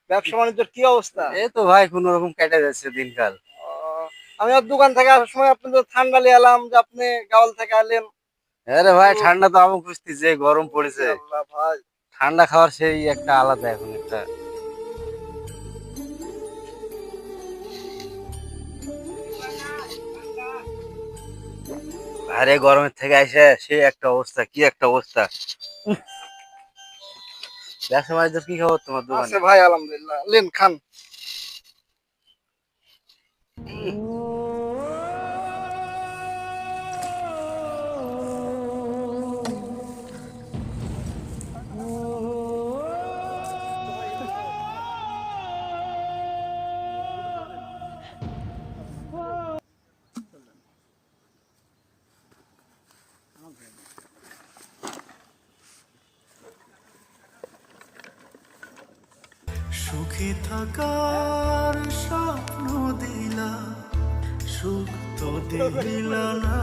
ব্যবসা বাণিজ্যের কি অবস্থা? এই তো ভাই কোন রকম কেটে যাচ্ছে দিনকাল। ও, আমি আর দোকান থেকে আসার সময় আপনি তো ঠান্ডা নিয়ে এলাম যে আপনি গাওল থেকে আলেন। আরে ভাই উফ, ঠান্ডা তো আমি খুঁজতেছি, যে গরম ওরে পড়েছে। আল্লাহ ভাই। ঠান্ডা খাওয়ার সেই একটা আলাদা এখন একটা। আরে গরমের থেকে আইসে সেই একটা অবস্থা, কি একটা অবস্থা। ব্যবসা বাণিজ্য কি খবর তোমার আছে দোকানে? ভাই আলহামদুলিল্লাহ, লেন খান। সুখী থাকার স্বপ্ন দিলা, সুখ তো দিলা না।